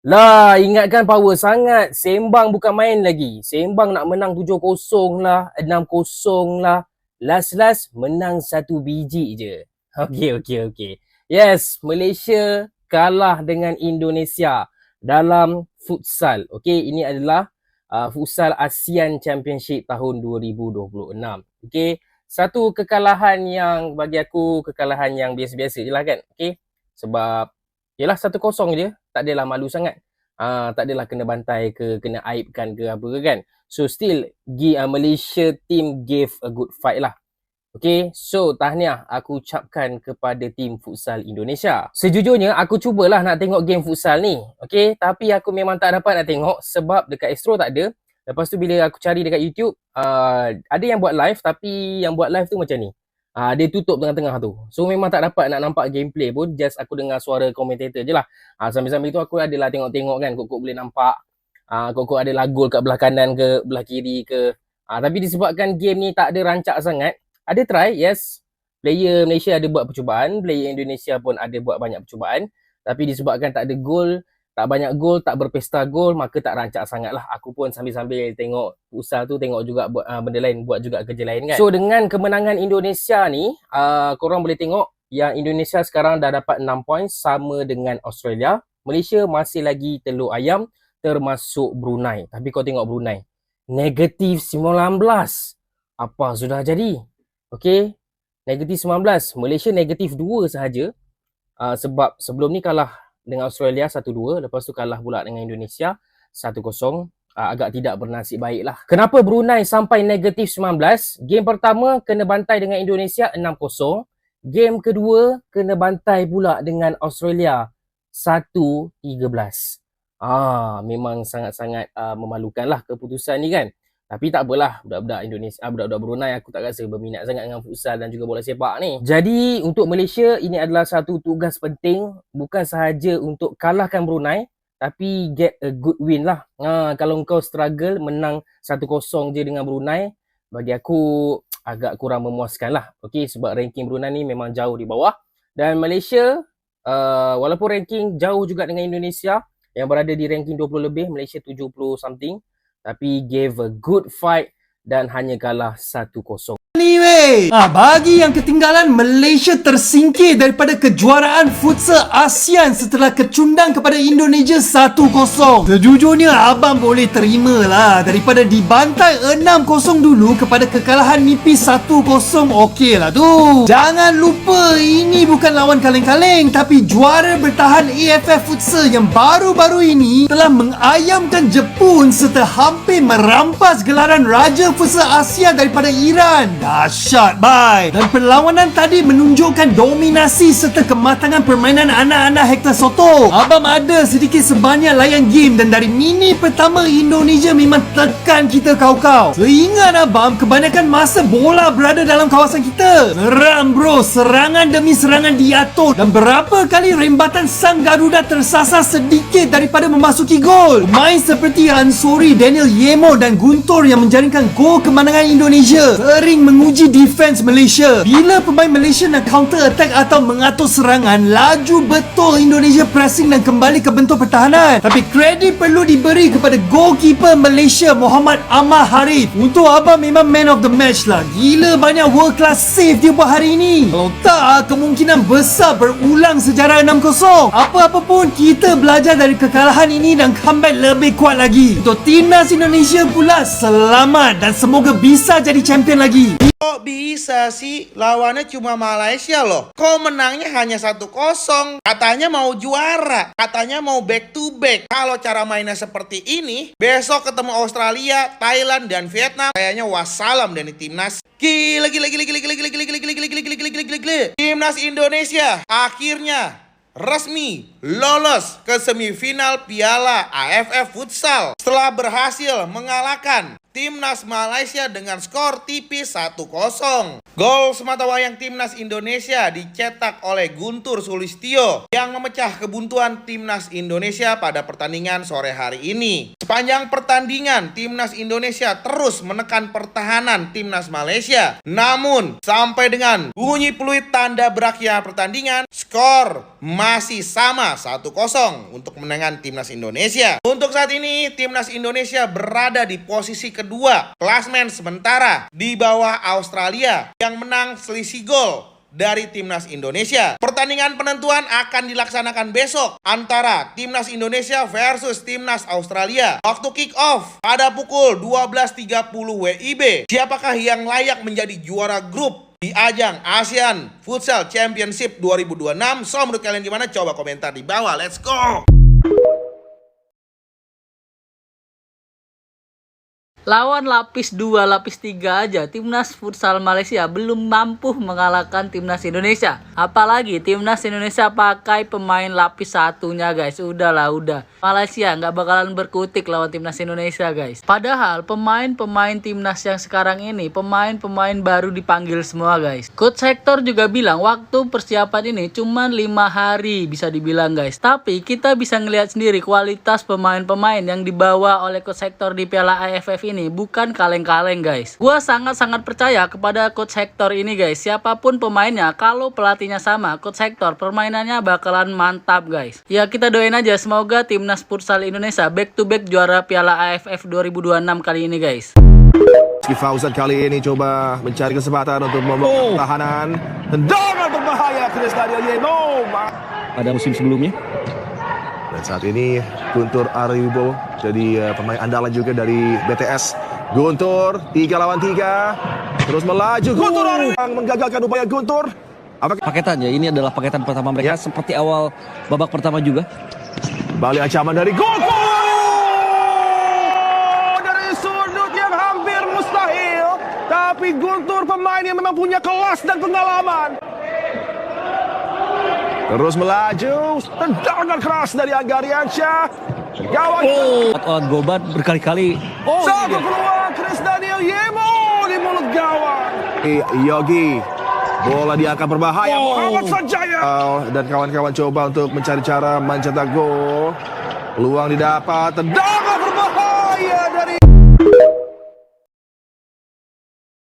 Lah, ingatkan power sangat. Sembang bukan main lagi. Sembang nak menang 7-0 lah, 6-0 lah. Last-last menang 1 biji je. Okey. Yes, Malaysia kalah dengan Indonesia dalam futsal. Okey, ini adalah futsal ASEAN Championship tahun 2026. Okey, satu kekalahan yang bagi aku kekalahan yang biasa-biasa je lah kan. Okey, sebab yelah 1-0 je, tak adalah malu sangat. Tak adalah kena bantai ke, kena aibkan ke apa ke kan. So still Malaysia team gave a good fight lah. Okay, so tahniah aku ucapkan kepada tim futsal Indonesia. Sejujurnya aku cubalah nak tengok game futsal ni. Okay, tapi aku memang tak dapat nak tengok sebab dekat Astro tak ada. Lepas tu bila aku cari dekat YouTube, ada yang buat live tapi yang buat live tu macam ni. Dia tutup tengah-tengah tu. So memang tak dapat nak nampak gameplay pun. Just aku dengar suara komentator je lah. Sambil-sambil tu aku adalah tengok-tengok kan. Kok-kok boleh nampak. Kok-kok adalah gol kat belah kanan ke, belah kiri ke. Tapi disebabkan game ni tak ada rancak sangat. Ada try, yes. Player Malaysia ada buat percubaan. Player Indonesia pun ada buat banyak percubaan. Tapi disebabkan tak ada gol, tak banyak gol, tak berpesta gol, maka tak rancak sangat lah. Aku pun sambil-sambil tengok futsal tu, tengok juga buat benda lain, buat juga kerja lain kan. So dengan kemenangan Indonesia ni, korang boleh tengok yang Indonesia sekarang dah dapat 6 poin sama dengan Australia. Malaysia masih lagi telur ayam termasuk Brunei. Tapi kau tengok Brunei, negatif 19. Apa sudah jadi? Okay, negatif 19. Malaysia negatif 2 sahaja. Sebab sebelum ni kalah dengan Australia 1-2, lepas tu kalah pula dengan Indonesia 1-0. Agak tidak bernasib baik lah. Kenapa Brunei sampai negatif 19? Game pertama kena bantai dengan Indonesia 6-0. Game kedua kena bantai pula dengan Australia 1-13. Memang sangat-sangat memalukan lah keputusan ni kan. Tapi tak apalah, budak-budak Indonesia, budak-budak Brunei aku tak rasa berminat sangat dengan futsal dan juga bola sepak ni. Jadi untuk Malaysia ini adalah satu tugas penting, bukan sahaja untuk kalahkan Brunei, tapi get a good win lah. Kalau kau struggle menang 1-0 je dengan Brunei, bagi aku agak kurang memuaskan lah. Okay, sebab ranking Brunei ni memang jauh di bawah. Dan Malaysia, walaupun ranking jauh juga dengan Indonesia, yang berada di ranking 20 lebih, Malaysia 70 something, tapi gave a good fight dan hanya kalah 1-0. Anyway, bagi yang ketinggalan, Malaysia tersingkir daripada kejuaraan futsal ASEAN setelah kecundang kepada Indonesia 1-0. Sejujurnya abang boleh terima lah, daripada dibantai 6-0 dulu kepada kekalahan nipis 1-0, okey lah tu. Jangan lupa ini bukan lawan kaleng-kaleng, tapi juara bertahan AFF Futsal yang baru-baru ini telah mengayamkan Jepun serta hampir merampas gelaran Raja Futsal Asia daripada Iran. Dahsyat, bye. Dan perlawanan tadi menunjukkan dominasi serta kematangan permainan anak-anak Hektar Soto. Abang ada sedikit sebanyak layan game dan dari minit pertama Indonesia memang tekan kita kau-kau. Seingat abang, kebanyakan masa bola berada dalam kawasan kita. Seram bro, serangan demi serangan diatur dan berapa kali rembatan sang Garuda tersasar sedikit daripada memasuki gol. Pemain seperti Ansori, Daniel Yemo dan Guntur yang menjaringkan gol kemenangan Indonesia sering menguji defense Malaysia. Bila pemain Malaysia nak counter attack atau mengatur serangan, laju betul Indonesia pressing dan kembali ke bentuk pertahanan. Tapi kredit perlu diberi kepada goalkeeper Malaysia Muhammad Amar Harith. Untuk abang memang man of the match lah. Gila banyak world class save dia buat hari ini. Kalau tak, kemungkinan besar berulang sejarah 6-0. Apa-apa pun, kita belajar dari kekalahan ini dan comeback lebih kuat lagi. Untuk timnas Indonesia pula, selamat dan semoga bisa jadi champion lagi. Kok bisa sih? Lawannya cuma Malaysia loh. Kok menangnya hanya 1-0? Katanya mau juara. Katanya mau back to back. Kalau cara mainnya seperti ini, besok ketemu Australia, Thailand, dan Vietnam, kayaknya wassalam dari timnas. Gila. Timnas Indonesia akhirnya resmi lolos ke semifinal Piala AFF Futsal setelah berhasil mengalahkan Timnas Malaysia dengan skor tipis 1-0. Gol sematawayang Timnas Indonesia dicetak oleh Guntur Sulistyo yang memecah kebuntuan Timnas Indonesia pada pertandingan sore hari ini. Sepanjang pertandingan, Timnas Indonesia terus menekan pertahanan Timnas Malaysia. Namun, sampai dengan bunyi peluit tanda berakhir pertandingan, skor masih sama 1-0 untuk kemenangan Timnas Indonesia. Untuk saat ini, Timnas Indonesia berada di posisi kedua klasmen sementara di bawah Australia yang menang selisih gol dari Timnas Indonesia. Pertandingan penentuan akan dilaksanakan besok antara Timnas Indonesia versus Timnas Australia. Waktu kick off pada pukul 12.30 WIB. Siapakah yang layak menjadi juara grup di ajang ASEAN Futsal Championship 2026? So, menurut kalian gimana? Coba komentar di bawah. Let's go! Lawan lapis 2, lapis 3 aja, Timnas Futsal Malaysia belum mampu mengalahkan Timnas Indonesia. Apalagi Timnas Indonesia pakai pemain lapis satunya guys. Udah. Malaysia nggak bakalan berkutik lawan Timnas Indonesia guys. Padahal pemain-pemain Timnas yang sekarang ini, pemain-pemain baru dipanggil semua guys. Coach Hector juga bilang waktu persiapan ini cuma 5 hari bisa dibilang guys. Tapi kita bisa ngelihat sendiri kualitas pemain-pemain yang dibawa oleh Coach Hector di Piala AFF ini bukan kaleng-kaleng guys. Gua sangat-sangat percaya kepada Coach Hector ini guys. Siapapun pemainnya, kalau pelatihnya sama, Coach Hector permainannya bakalan mantap guys. Ya kita doain aja semoga Timnas Futsal Indonesia back to back juara Piala AFF 2026 kali ini guys. Fauzan kali ini coba mencari kesempatan untuk membuka tahanan. Tendangan berbahaya Chris Daniel Yemo pada musim sebelumnya. Dan saat ini Guntur Ariwibowo jadi pemain andalan juga dari BTS. Guntur 3 lawan 3 terus melaju. Guntur yang menggagalkan upaya Guntur. Paketannya ini adalah paketan pertama mereka seperti awal babak pertama juga. Kembali ancaman dari Guntur dari sudut yang hampir mustahil, tapi Guntur pemain yang memang punya kelas dan pengalaman. Terus melaju, tendangan keras dari Agariansyah. Gawang. Alat Gobat berkali-kali. Satu peluang Chris Daniel Yemo di mulut gawang. Yogi, bola diangkat berbahaya. Muhammad Sanjaya dan kawan-kawan coba untuk mencari cara mencetak gol. Peluang didapat, tendangan berbahaya dari